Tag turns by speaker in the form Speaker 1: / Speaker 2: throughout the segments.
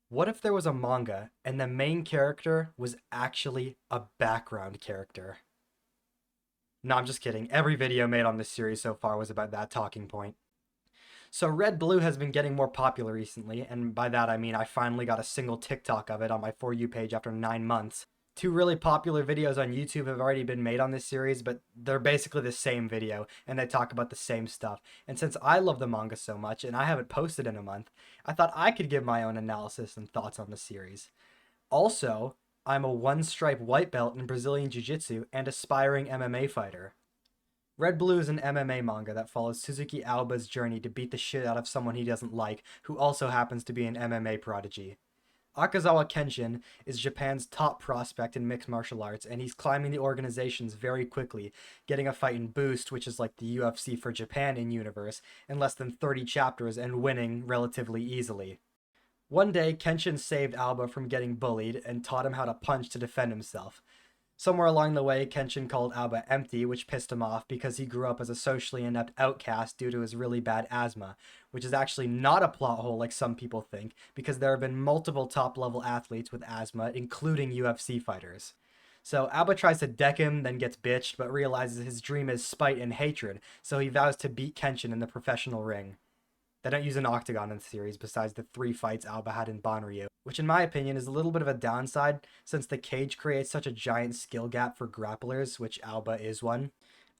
Speaker 1: What if there was a manga and the main character was actually a background character? No, I'm just kidding. Every video made on this series so far was about that talking point. So Red Blue has been getting more popular recently, and by that I mean I finally got a single TikTok of it on my For You page after 9 months. Two really popular videos on YouTube have already been made on this series, but they're basically the same video, and they talk about the same stuff. And since I love the manga so much, and I haven't posted in a month, I thought I could give my own analysis and thoughts on the series. Also, I'm a one stripe white belt in Brazilian Jiu Jitsu and aspiring MMA fighter. Red Blue is an MMA manga that follows Suzuki Alba's journey to beat the shit out of someone he doesn't like, who also happens to be an MMA prodigy. Akazawa Kenshin is Japan's top prospect in mixed martial arts, and he's climbing the organizations very quickly, getting a fight in Boost, which is like the UFC for Japan in universe, in less than 30 chapters and winning relatively easily. One day, Kenshin saved Alba from getting bullied and taught him how to punch to defend himself. Somewhere along the way, Kenshin called Alba empty, which pissed him off because he grew up as a socially inept outcast due to his really bad asthma, which is actually not a plot hole like some people think, because there have been multiple top level athletes with asthma, including UFC fighters. So Alba tries to deck him, then gets bitched, but realizes his dream is spite and hatred, so he vows to beat Kenshin in the professional ring. They don't use an octagon in the series besides the 3 fights Alba had in Banryu, which in my opinion is a little bit of a downside since the cage creates such a giant skill gap for grapplers, which Alba is one.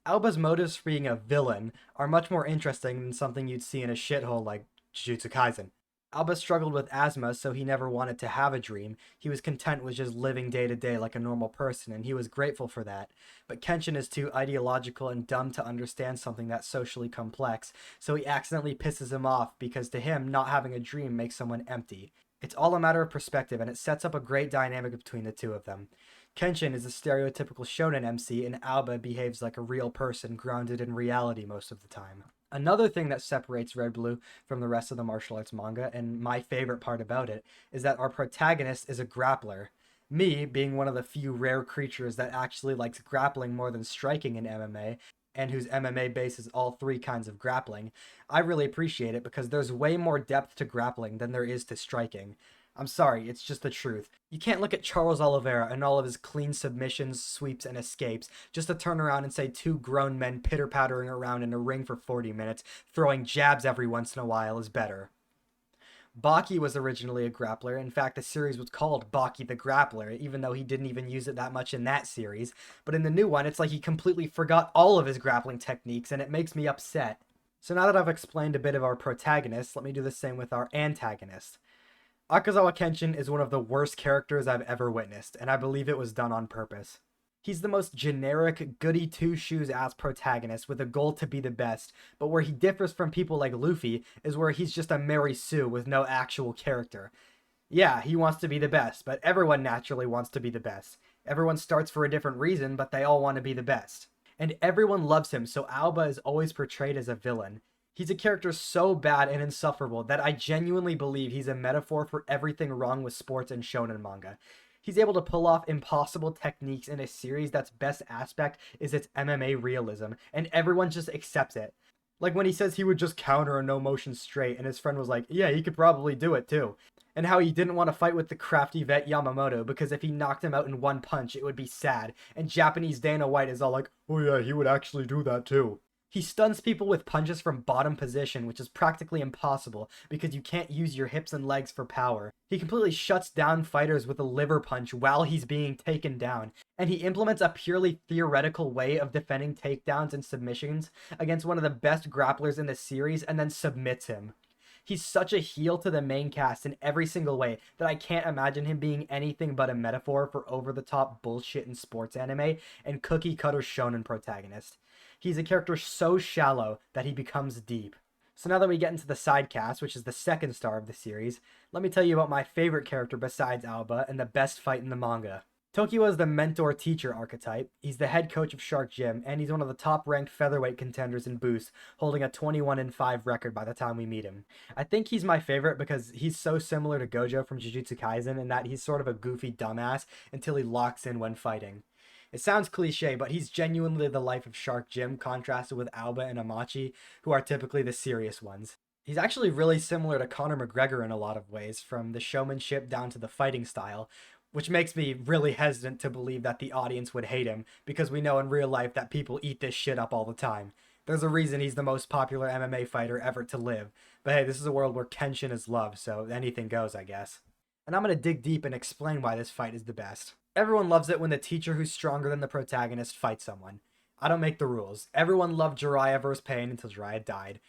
Speaker 1: Alba's motives for being a villain are much more interesting than something you'd see in a shithole like Jujutsu Kaisen. Alba struggled with asthma, so he never wanted to have a dream. He was content with just living day to day like a normal person, and he was grateful for that. But Kenshin is too ideological and dumb to understand something that's socially complex, so he accidentally pisses him off because to him, not having a dream makes someone empty. It's all a matter of perspective, and it sets up a great dynamic between the two of them. Kenshin is a stereotypical shonen MC, and Alba behaves like a real person grounded in reality most of the time. Another thing that separates Red Blue from the rest of the martial arts manga, and my favorite part about it, is that our protagonist is a grappler. Me, being one of the few rare creatures that actually likes grappling more than striking in MMA, and whose MMA bases all 3 kinds of grappling, I really appreciate it because there's way more depth to grappling than there is to striking. I'm sorry, it's just the truth. You can't look at Charles Oliveira and all of his clean submissions, sweeps, and escapes just to turn around and say 2 grown men pitter-pattering around in a ring for 40 minutes, throwing jabs every once in a while is better. Baki was originally a grappler. In fact, the series was called Baki the Grappler, even though he didn't even use it that much in that series. But in the new one, it's like he completely forgot all of his grappling techniques, and it makes me upset. So now that I've explained a bit of our protagonist, let me do the same with our antagonist. Akazawa Kenshin is one of the worst characters I've ever witnessed, and I believe it was done on purpose. He's the most generic, goody two shoes ass protagonist with a goal to be the best, but where he differs from people like Luffy is where he's just a Mary Sue with no actual character. Yeah, he wants to be the best, but everyone naturally wants to be the best. Everyone starts for a different reason, but they all want to be the best. And everyone loves him, so Alba is always portrayed as a villain. He's a character so bad and insufferable that I genuinely believe he's a metaphor for everything wrong with sports and shonen manga. He's able to pull off impossible techniques in a series that's best aspect is its MMA realism, and everyone just accepts it. Like when he says he would just counter a no motion straight, and his friend was like, yeah, he could probably do it too. And how he didn't want to fight with the crafty vet Yamamoto because if he knocked him out in one punch, it would be sad. And Japanese Dana White is all like, oh yeah, he would actually do that too. He stuns people with punches from bottom position, which is practically impossible because you can't use your hips and legs for power. He completely shuts down fighters with a liver punch while he's being taken down, and he implements a purely theoretical way of defending takedowns and submissions against one of the best grapplers in the series and then submits him. He's such a heel to the main cast in every single way that I can't imagine him being anything but a metaphor for over-the-top bullshit in sports anime and cookie-cutter shonen protagonist. He's a character so shallow that he becomes deep. So now that we get into the side cast, which is the second star of the series, let me tell you about my favorite character besides Alba and the best fight in the manga. Tokyo is the mentor-teacher archetype. He's the head coach of Shark Gym, and he's one of the top-ranked featherweight contenders in Boost, holding a 21-5 record by the time we meet him. I think he's my favorite because he's so similar to Gojo from Jujutsu Kaisen in that he's sort of a goofy dumbass until he locks in when fighting. It sounds cliche, but he's genuinely the life of Shark Gym, contrasted with Alba and Amachi, who are typically the serious ones. He's actually really similar to Conor McGregor in a lot of ways, from the showmanship down to the fighting style, which makes me really hesitant to believe that the audience would hate him, because we know in real life that people eat this shit up all the time. There's a reason he's the most popular MMA fighter ever to live. But hey, this is a world where Kenshin is loved, so anything goes, I guess. And I'm gonna dig deep and explain why this fight is the best. Everyone loves it when the teacher who's stronger than the protagonist fights someone. I don't make the rules. Everyone loved Jiraiya vs. Pain until Jiraiya died.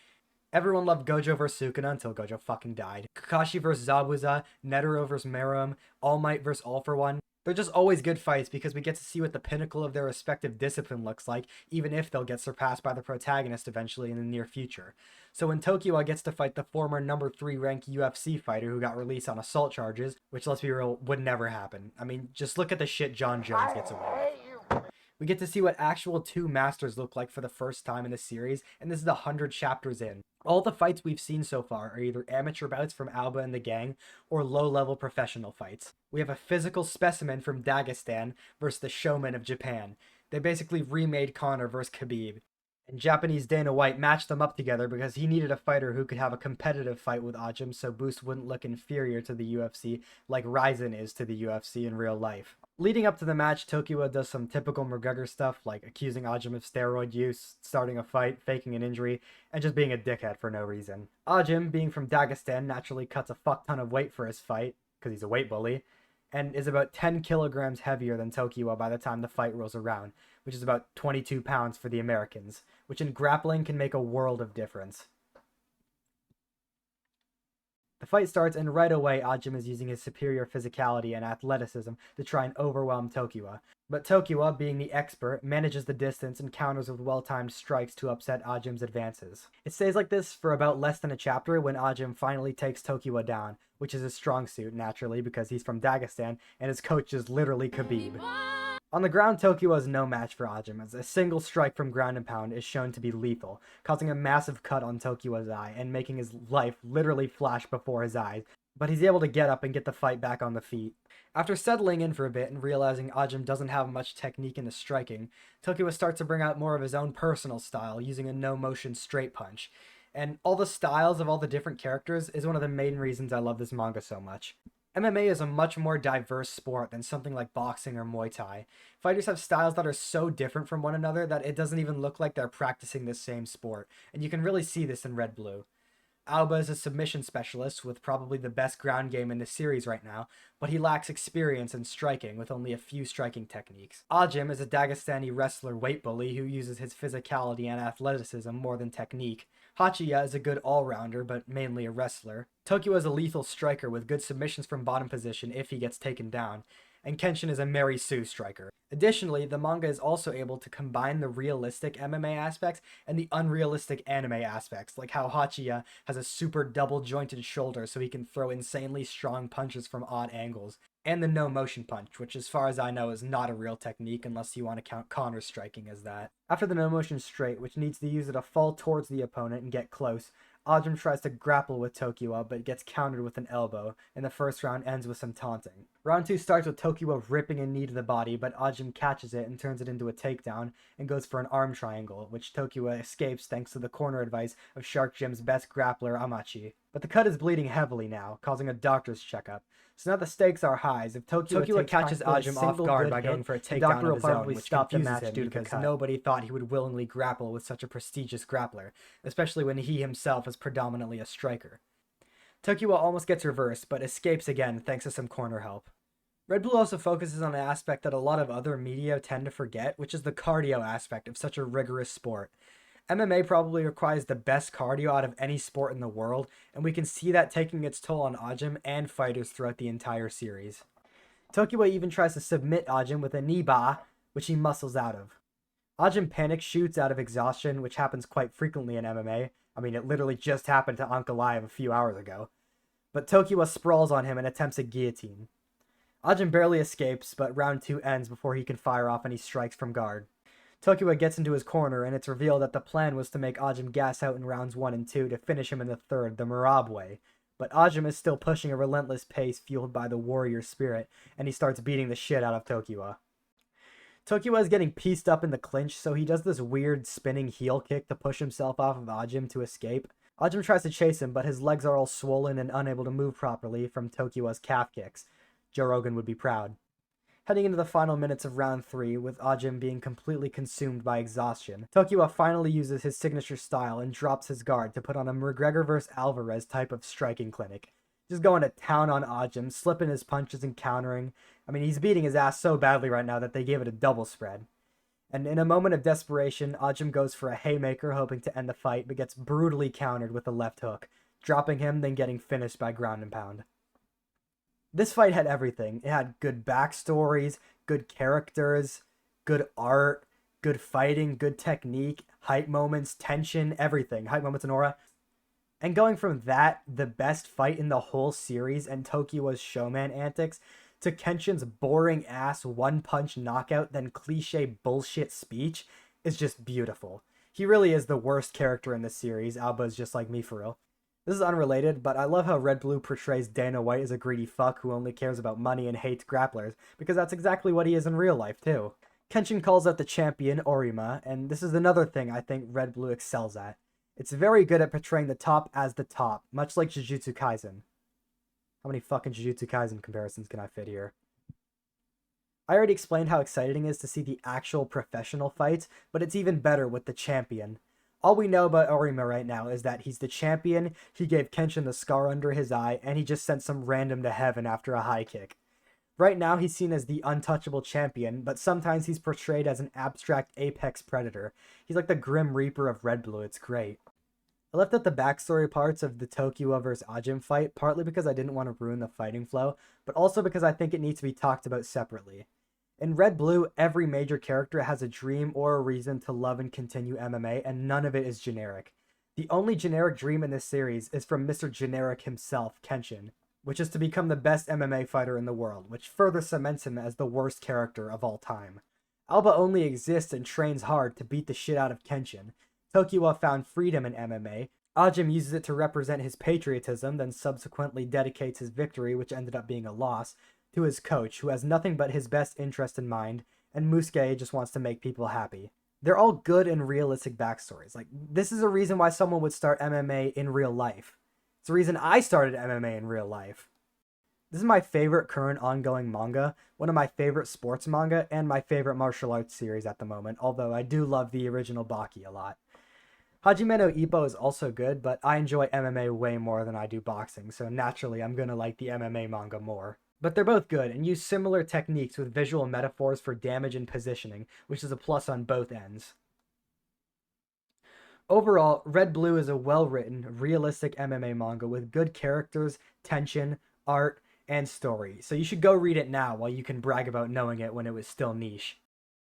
Speaker 1: Everyone loved Gojo vs. Sukuna until Gojo fucking died. Kakashi vs. Zabuza, Netero vs. Meruem, All Might vs. All For One. They're just always good fights because we get to see what the pinnacle of their respective discipline looks like, even if they'll get surpassed by the protagonist eventually in the near future. So when Tokyo gets to fight the former number 3 ranked UFC fighter who got released on assault charges, which let's be real, would never happen. I mean, just look at the shit John Jones gets away with. We get to see what actual two masters look like for the first time in the series, and this is 100 chapters in. All the fights we've seen so far are either amateur bouts from Alba and the gang, or low-level professional fights. We have a physical specimen from Dagestan versus the showman of Japan. They basically remade Conor versus Khabib. And Japanese Dana White matched them up together because he needed a fighter who could have a competitive fight with Ajim so Boost wouldn't look inferior to the UFC like Ryzen is to the UFC in real life. Leading up to the match, Tokyo does some typical McGregor stuff like accusing Ajim of steroid use, starting a fight, faking an injury, and just being a dickhead for no reason. Ajim, being from Dagestan, naturally cuts a fuck ton of weight for his fight, because he's a weight bully, and is about 10 kilograms heavier than Tokyo by the time the fight rolls around, which is about 22 pounds for the Americans, which in grappling can make a world of difference. The fight starts, and right away Ajim is using his superior physicality and athleticism to try and overwhelm Tokyo. But Tokyo, being the expert, manages the distance and counters with well-timed strikes to upset Ajim's advances. It stays like this for about less than a chapter when Ajim finally takes Tokyo down, which is his strong suit, naturally, because he's from Dagestan, and his coach is literally Khabib. On the ground, Tokyo is no match for Ajim, as a single strike from ground and pound is shown to be lethal, causing a massive cut on Tokyo's eye and making his life literally flash before his eyes, but he's able to get up and get the fight back on the feet. After settling in for a bit and realizing Ajim doesn't have much technique in the striking, Tokyo starts to bring out more of his own personal style using a no-motion straight punch. And all the styles of all the different characters is one of the main reasons I love this manga so much. MMA is a much more diverse sport than something like boxing or Muay Thai. Fighters have styles that are so different from one another that it doesn't even look like they're practicing the same sport, and you can really see this in Red Blue. Alba is a submission specialist with probably the best ground game in the series right now, but he lacks experience in striking with only a few striking techniques. Ajim is a Dagestani wrestler weight bully who uses his physicality and athleticism more than technique. Hachiya is a good all-rounder, but mainly a wrestler. Tokyo is a lethal striker with good submissions from bottom position if he gets taken down. And Kenshin is a Mary Sue striker. Additionally, the manga is also able to combine the realistic MMA aspects and the unrealistic anime aspects, like how Hachiya has a super double-jointed shoulder so he can throw insanely strong punches from odd angles, and the no-motion punch, which as far as I know is not a real technique unless you want to count Connor's striking as that. After the no-motion straight, which needs to use it to fall towards the opponent and get close, Ajim tries to grapple with Tokyo, but gets countered with an elbow, and the first round ends with some taunting. Round 2 starts with Tokyo ripping a knee to the body, but Ajim catches it and turns it into a takedown, and goes for an arm triangle, which Tokyo escapes thanks to the corner advice of Shark Gym's best grappler, Amachi. But the cut is bleeding heavily now, causing a doctor's checkup. So now the stakes are high, as if Tokyo catches Ajim off guard by going for a takedown of his own, which stop the match due to the cut. Nobody thought he would willingly grapple with such a prestigious grappler, especially when he himself is predominantly a striker. Tokyo almost gets reversed, but escapes again thanks to some corner help. Red Blue also focuses on an aspect that a lot of other media tend to forget, which is the cardio aspect of such a rigorous sport. MMA probably requires the best cardio out of any sport in the world, and we can see that taking its toll on Ajim and fighters throughout the entire series. Tokyo even tries to submit Ajim with a knee ba, which he muscles out of. Ajim panic shoots out of exhaustion, which happens quite frequently in MMA. I mean, it literally just happened to Ankalaev a few hours ago. But Tokyo sprawls on him and attempts a guillotine. Ajim barely escapes, but round 2 ends before he can fire off any strikes from guard. Tokyo gets into his corner, and it's revealed that the plan was to make Ajim gas out in rounds 1 and 2 to finish him in the third, the Marab way. But Ajim is still pushing a relentless pace fueled by the warrior spirit, and he starts beating the shit out of Tokyo. Tokyo is getting pieced up in the clinch, so he does this weird spinning heel kick to push himself off of Ajim to escape. Ajim tries to chase him, but his legs are all swollen and unable to move properly from Tokiwa's calf kicks. Joe Rogan would be proud. Heading into the final minutes of round 3, with Ajim being completely consumed by exhaustion, Tokiwa finally uses his signature style and drops his guard to put on a McGregor vs. Alvarez type of striking clinic. Just going to town on Ajim, slipping his punches and countering. I mean, he's beating his ass so badly right now that they gave it a double spread. And in a moment of desperation, Ajim goes for a haymaker, hoping to end the fight, but gets brutally countered with a left hook, dropping him, then getting finished by ground and pound. This fight had everything. It had good backstories, good characters, good art, good fighting, good technique, hype moments, tension, everything. Hype moments and aura. And going from that, the best fight in the whole series, and Tokiwa's showman antics, to Kenshin's boring ass one punch knockout, then cliche bullshit speech, is just beautiful. He really is the worst character in this series. Alba is just like me for real. This is unrelated, but I love how Red Blue portrays Dana White as a greedy fuck who only cares about money and hates grapplers, because that's exactly what he is in real life, too. Kenshin calls out the champion, Orima, and this is another thing I think Red Blue excels at. It's very good at portraying the top as the top, much like Jujutsu Kaisen. How many fucking Jujutsu Kaisen comparisons can I fit here? I already explained how exciting it is to see the actual professional fights, but it's even better with the champion. All we know about Orima right now is that he's the champion, he gave Kenshin the scar under his eye, and he just sent some random to heaven after a high kick. Right now he's seen as the untouchable champion, but sometimes he's portrayed as an abstract apex predator. He's like the Grim Reaper of Red Blue, it's great. I left out the backstory parts of the Tokiwa vs. Ajim fight, partly because I didn't want to ruin the fighting flow, but also because I think it needs to be talked about separately. In Red Blue, every major character has a dream or a reason to love and continue MMA, and none of it is generic. The only generic dream in this series is from Mr. Generic himself, Kenshin, which is to become the best MMA fighter in the world, which further cements him as the worst character of all time. Alba only exists and trains hard to beat the shit out of Kenshin. Tokiwa found freedom in MMA. Ajim uses it to represent his patriotism, then subsequently dedicates his victory, which ended up being a loss, to his coach, who has nothing but his best interest in mind, and Musuke just wants to make people happy. They're all good and realistic backstories. Like, this is a reason why someone would start MMA in real life. It's the reason I started MMA in real life. This is my favorite current ongoing manga, one of my favorite sports manga, and my favorite martial arts series at the moment, although I do love the original Baki a lot. Hajime no Ippo is also good, but I enjoy MMA way more than I do boxing, so naturally I'm gonna like the MMA manga more. But they're both good, and use similar techniques with visual metaphors for damage and positioning, which is a plus on both ends. Overall, Red Blue is a well-written, realistic MMA manga with good characters, tension, art, and story, so you should go read it now while you can brag about knowing it when it was still niche.